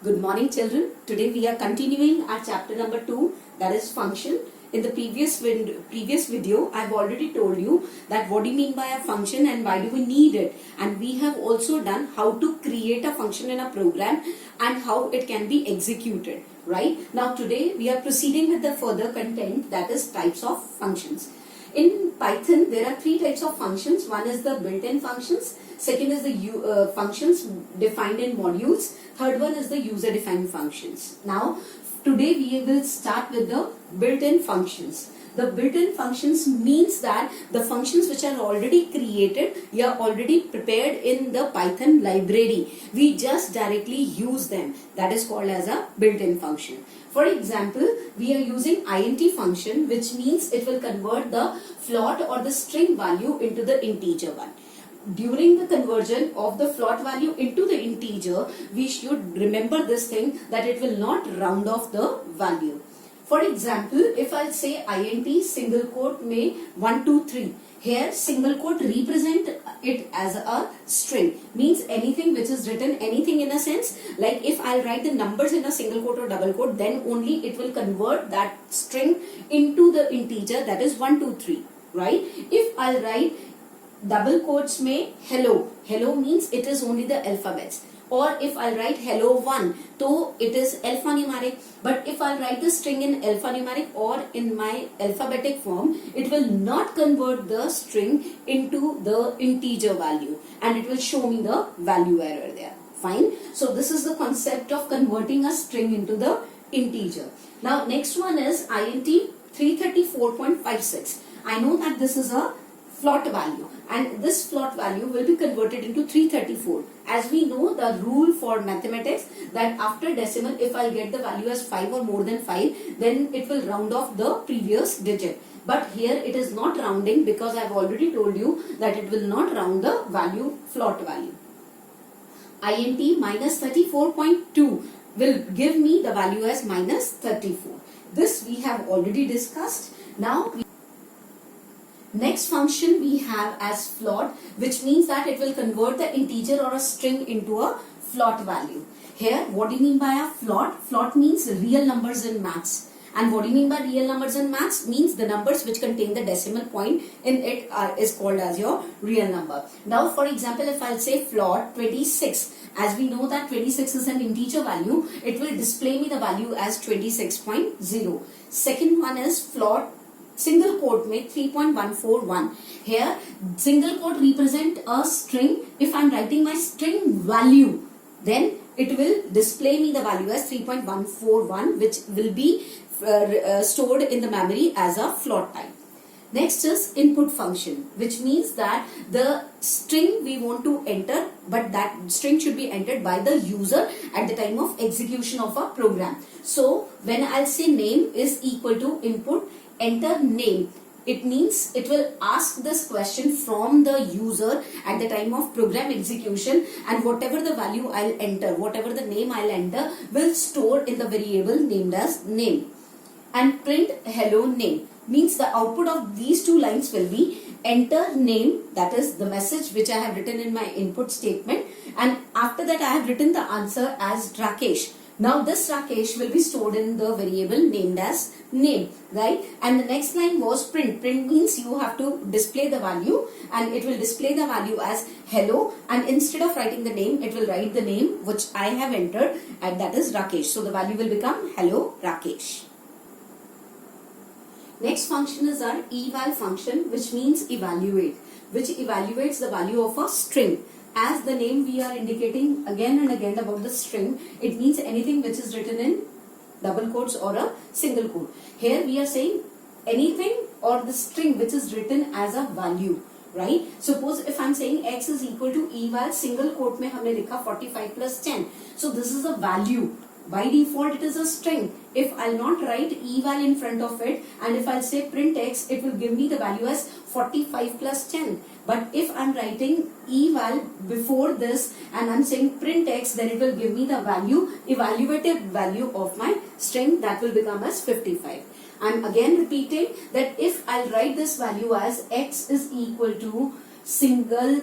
Good morning, children. Today we are continuing our chapter number 2, that is function. In the previous video, I have already told you that what do you mean by a function and why do we need it. And we have also done how to create a function in a program and how it can be executed. Right? Now today we are proceeding with the further content, that is types of functions. In Python, there are three types of functions. One is the built-in functions. Second is the functions defined in modules. Third one is the user-defined functions. Now, today we will start with the built-in functions. The built-in functions means that the functions which are already created, they are already prepared in the Python library. We just directly use them. That is called as a built-in function. For example, we are using int function, which means it will convert the float or the string value into the integer one. During the conversion of the float value into the integer, we should remember this thing, that it will not round off the value. For example, if I say int single quote में 1 2 3, here single quote represent it as a string, means anything which is written, anything in a sense, like if I'll write the numbers in a single quote or double quote, then only it will convert that string into the integer, that is 1 2 3, right? If I'll write double quotes में hello means it is only the alphabets. Or if I'll write hello 1, so it is alphanumeric. But if I'll write the string in alphanumeric or in my alphabetic form, it will not convert the string into the integer value and it will show me the value error there. Fine. So this is the concept of converting a string into the integer. Now next one is int 334.56. I know that this is a float value and this float value will be converted into 334. As we know the rule for mathematics, that after decimal, if I'll get the value as 5 or more than 5, then it will round off the previous digit. But here it is not rounding, because I have already told you that it will not round the value, float value. int minus 34.2 will give me the value as minus 34. This we have already discussed. Now next function we have as float, which means that it will convert the integer or a string into a float value. Here, what do you mean by a float? Float means real numbers in maths. And what do you mean by real numbers in maths? Means the numbers which contain the decimal point in it is called as your real number. Now, for example, if I'll say float 26, as we know that 26 is an integer value, it will display me the value as 26.0. Second one is float single quote में 3.141. Here single quote represent a string. If I am writing my string value, then it will display me the value as 3.141, which will be stored in the memory as a float type. Next is input function, which means that the string we want to enter, but that string should be entered by the user at the time of execution of a program. So when I'll say name is equal to input, enter name, it means it will ask this question from the user at the time of program execution, and whatever the value I'll enter, whatever the name I'll enter, will store in the variable named as name. And print hello name means the output of these two lines will be enter name, that is the message which I have written in my input statement, and after that I have written the answer as Rakesh. Now this Rakesh will be stored in the variable named as name, right? And the next line was print. Print means you have to display the value, and it will display the value as hello, and instead of writing the name, it will write the name which I have entered, and that is Rakesh. So the value will become hello Rakesh. Next function is our eval function, which means evaluate, which evaluates the value of a string. As the name we are indicating again and again about the string, it means anything which is written in double quotes or a single quote. Here we are saying anything or the string which is written as a value, right? Suppose if I'm saying x is equal to eval single quote में हमने लिखा 45 plus 10. So this is a value. By default it is a string. If I'll not write eval in front of it, and if I'll say print x, it will give me the value as 45 plus 10. But if I'm writing eval before this and I'm saying print x, then it will give me the value, evaluated value of my string, that will become as 55. I'm again repeating that if I'll write this value as x is equal to single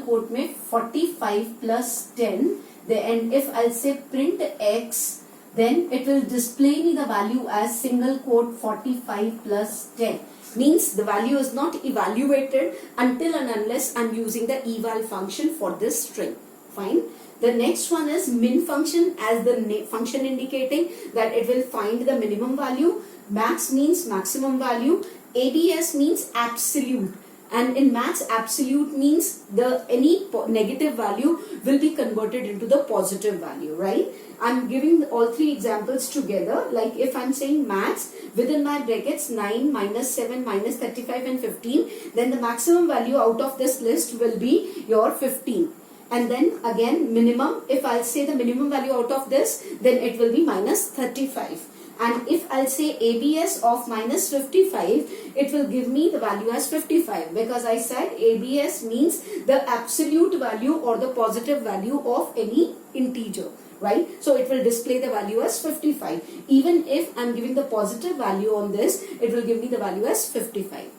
quote में 45 plus 10, And if I'll say print x, then it will display me the value as single quote 45 plus 10. Means the value is not evaluated until and unless I'm using the eval function for this string. Fine. The next one is min function, as the function indicating that it will find the minimum value. Max means maximum value. ABS means absolute. And in maths, absolute means any negative value will be converted into the positive value, right? I'm giving all three examples together. Like if I'm saying max, within my brackets 9, minus 7, minus 35 and 15, then the maximum value out of this list will be your 15. And then again minimum, if I'll say the minimum value out of this, then it will be minus 35. And if I'll say ABS of minus 55, it will give me the value as 55, because I said ABS means the absolute value or the positive value of any integer, right? So it will display the value as 55. Even if I'm giving the positive value on this, it will give me the value as 55.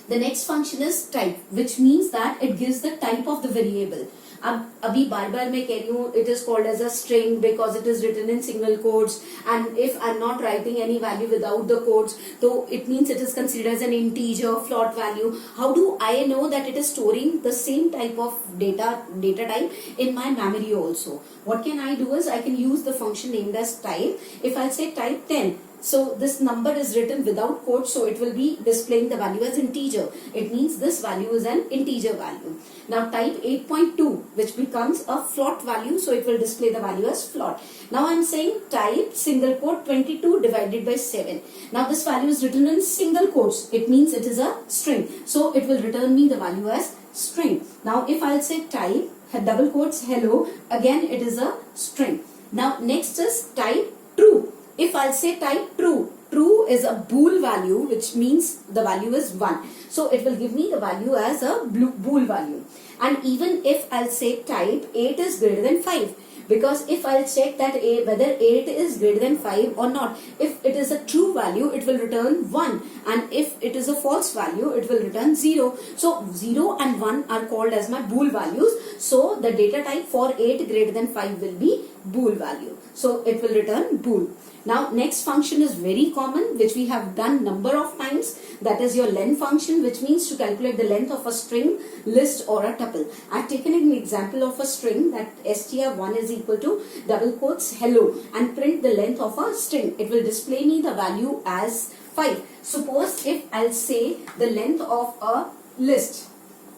The next function is type, which means that it gives the type of the variable. अब अभी बार बार मैं कह रही हूँ, it is called as a string because it is written in single quotes, and if I'm not writing any value without the quotes, so it means it is considered as an integer, float value. How do I know that it is storing the same type of data type in my memory also? What can I do is I can use the function named as type. If I say type 10, so this number is written without quotes, so it will be displaying the value as integer. It means this value is an integer value. Now type 8.2, which becomes a float value, so it will display the value as float. Now I'm saying type single quote 22 divided by 7. Now this value is written in single quotes. It means it is a string, so it will return me the value as string. Now if I'll say type double quotes hello, again it is a string. Now next is type true. If I'll say type true, true is a bool value, which means the value is 1. So it will give me the value as a bool value. And even if I'll say type 8 is greater than 5, because if I'll check that whether 8 is greater than 5 or not, if it is a true value, it will return 1, and if it is a false value, it will return 0. So 0 and 1 are called as my bool values. So the data type for 8 greater than 5 will be bool value. So it will return bool. Now next function is very common, which we have done number of times. That is your len function, which means to calculate the length of a string, list or a tuple. I have taken an example of a string, that str1 is equal to double quotes hello, and print the length of a string. It will display me the value as 5. Suppose if I'll say the length of a list,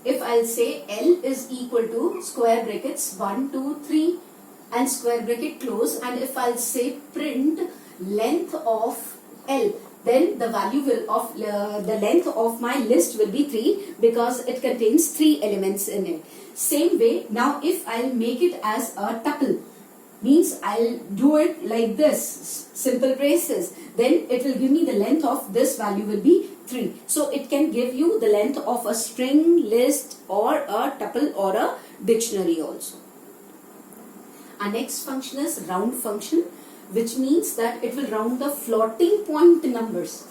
if I'll say L is equal to square brackets 1, 2, 3 and square bracket close, and if I'll say print length of L, then the value will of the length of my list will be 3, because it contains 3 elements in it. Same way, now if I'll make it as a tuple, means I'll do it like this, simple braces, then it will give me the length of this value will be 3. So it can give you the length of a string, list or a tuple or a dictionary also. Our next function is round function, which means that it will round the floating point numbers.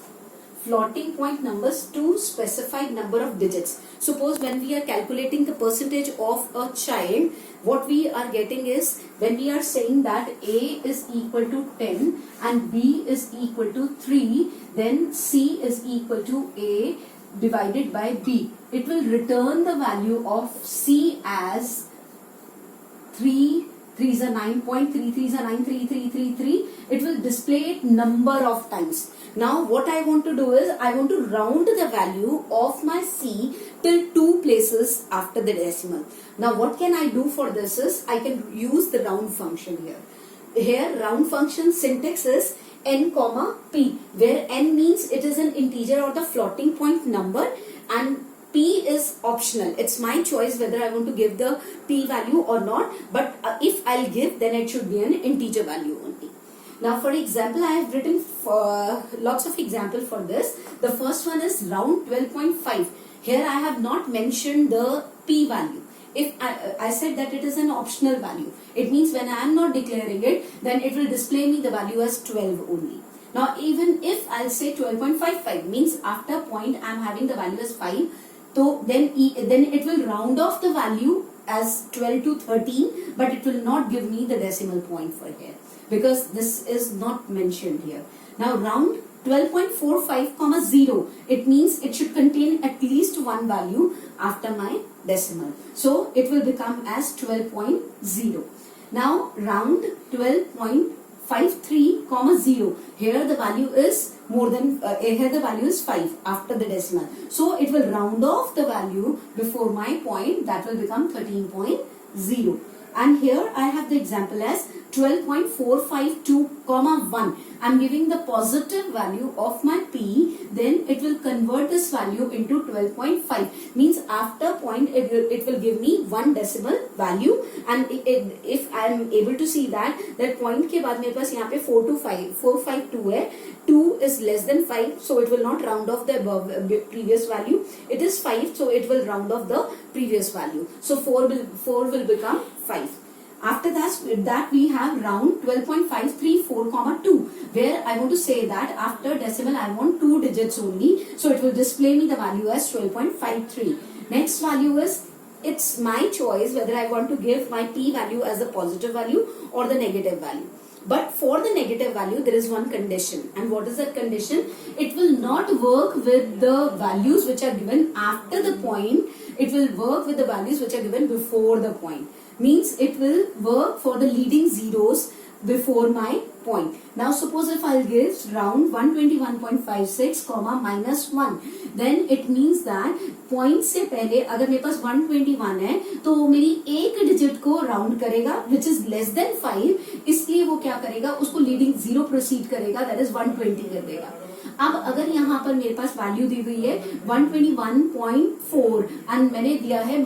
Floating point numbers to specified number of digits. Suppose when we are calculating the percentage of a child, what we are getting is, when we are saying that A is equal to 10 and B is equal to 3, then C is equal to A divided by B. It will return the value of C as 3 is a 9.3, 3 is a 9, 3, 3, 3, 3. It will display it number of times. Now what I want to do is, I want to round the value of my C till 2 places after the decimal. Now what can I do for this is, I can use the round function here. Here round function syntax is n comma p, where n means it is an integer or the floating point number, and P is optional. It's my choice whether I want to give the P value or not, but if I'll give, then it should be an integer value only. Now for example, I have written lots of examples for this. The first one is round 12.5. Here I have not mentioned the P value. If I said that it is an optional value, it means when I am not declaring it, then it will display me the value as 12 only. Now even if I'll say 12.55, means after point I am having the value as 5, so then it will round off the value as 12 to 13, but it will not give me the decimal point for here because this is not mentioned here. Now round 12.45, 0. It means it should contain at least one value after my decimal. So it will become as 12.0. Now round 12.53, 0. Here the value is more than, here the value is 5 after the decimal. So it will round off the value before my point, that will become 13.0. And here I have the example as 12.452, 1. I'm giving the positive value of my P, then it will convert this value into 12.5. Means after point it will give me one decimal value, and if I am able to see that point के बाद मेरे पास यहाँ पे 452 है, 2 is less than 5, so it will not round off the above previous value. It is 5, so it will round off the previous value. So 4 will become 5. After that we have round 12.534, 2, where I want to say that after decimal I want 2 digits only, so it will display me the value as 12.53. Next value is, it's my choice whether I want to give my P value as a positive value or the negative value. But for the negative value there is one condition, and what is that condition? It will not work with the values which are given after the point, it will work with the values which are given before the point. Means it will work for the leading zeros before my point. Now suppose if I'll give round 121.56, -1, then it means that point से पहले अगर मेरे पास 121 है तो वो मेरी एक digit को राउंड करेगा which is less than 5, इसलिए वो क्या करेगा, उसको लीडिंग जीरो प्रोसीड करेगा, that is 120 कर देगा. अब अगर यहाँ पर मेरे पास वैल्यू दी हुई है 121.4 एंड मैंने दिया है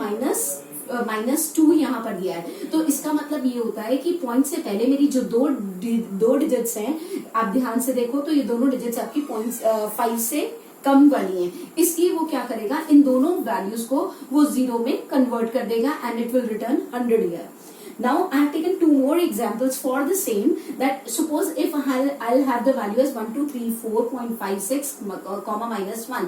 -2 यहाँ पर दिया है, तो इसका मतलब ये होता है कि पॉइंट से पहले मेरी जो दो डिजिट्स हैं, आप ध्यान से देखो तो ये दोनों डिजिट्स आपकी 5 से कम वाली हैं, इसलिए वो क्या करेगा, इन दोनों वैल्यूज को वो जीरो में कन्वर्ट कर देगा and it will return 100 here. Now I have taken 2 more examples for the same, that suppose if I'll have the value as 1234.56, -1.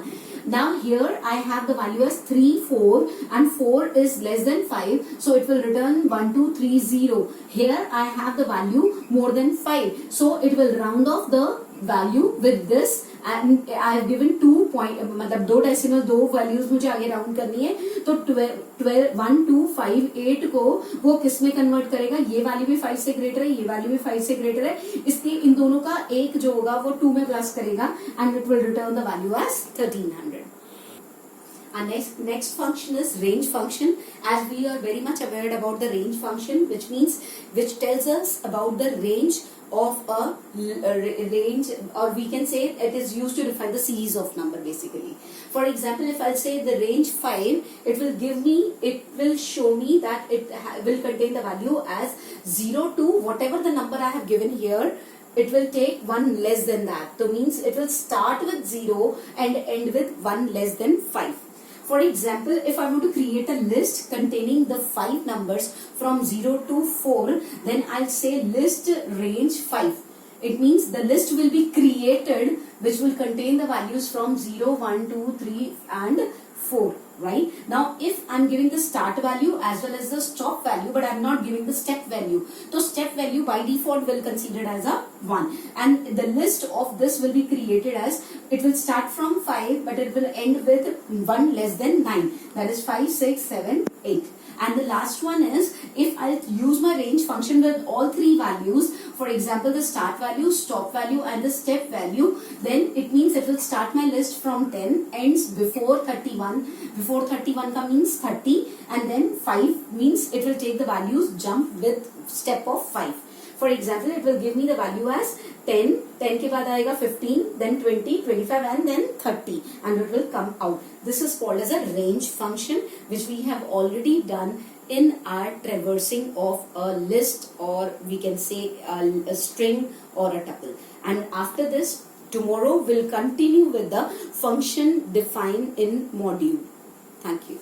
Now here I have the value as 3, 4 and 4 is less than 5, so it will return 1230. Here I have the value more than 5, so it will round off the value with this, and I have given 2 point, मतलब 2 decimal 2 values मुझे आगे round करनी है, तो 1258 को वो किस में कन्वर्ट करेगा, ये वैल्यू भी 5 से ग्रेटर है, ये वैल्यू भी 5 से ग्रेटर है, इसलिए इन दोनों का एक जो होगा वो 2 में प्लस करेगा and it will return the value as 1300. Our next function is range function. As we are very much aware about the range function, which tells us about the range of a range, or we can say it is used to define the series of number basically. For example, if I'll say the range 5, it will show me that it will contain the value as 0 to whatever the number I have given here. It will take one less than that. So means it will start with 0 and end with one less than 5. For example, if I want to create a list containing the 5 numbers from 0 to 4, then I'll say list range 5. It means the list will be created which will contain the values from 0, 1, 2, 3 and 4. Right? Now if I'm giving the start value as well as the stop value, but I'm not giving the step value, so step value by default will consider as a 1, and the list of this will be created as, it will start from 5 but it will end with 1 less than 9, that is 5, 6, 7, 8. And the last one is, if I use my range function with all 3 values, for example the start value, stop value and the step value, then it means it will start my list from 10, ends before 31, before 31 means 30, and then 5 means it will take the values jump with step of 5. For example, it will give me the value as 10 के बाद आएगा 15, then 20, 25 and then 30, and it will come out. This is called as a range function, which we have already done in our traversing of a list, or we can say a string or a tuple. And after this, tomorrow we'll continue with the function defined in module. Thank you.